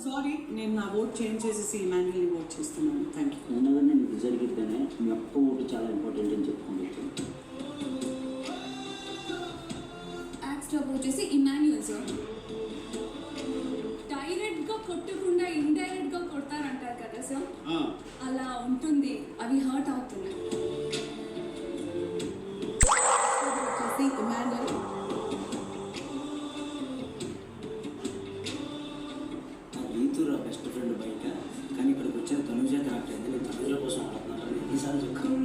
Sorry, నేను నా vote change చేసేసి ఇమాన్యుయల్ని ఓట్ చేస్తున్నాను. Thank you. అయినా నేను ఇది జరిగితేనే మీ అక్క ఓటు చాలా ఇంపార్టెంట్ అని చెప్పుకుంటాను. యాక్స్ట్రా వచ్చేసి ఇమాన్యుయల్ సార్. డైరెక్ట్గా కొట్టకుండా ఇండైరెక్ట్గా కొడతారంటారు కదా సార్, అలా ఉంటుంది. అవి హర్ట్ అవుతున్నాయి. వచ్చేసి ఇమాన్యుయల్. రీతురా బెస్ట్ ఫ్రెండ్ బయట, కానీ ఇక్కడికి వచ్చే తనుజ కరెక్ట్ అయింది. నేను తనుజ కోసం ఆడుతున్నాను ఎన్నిసార్లు చెప్పాను.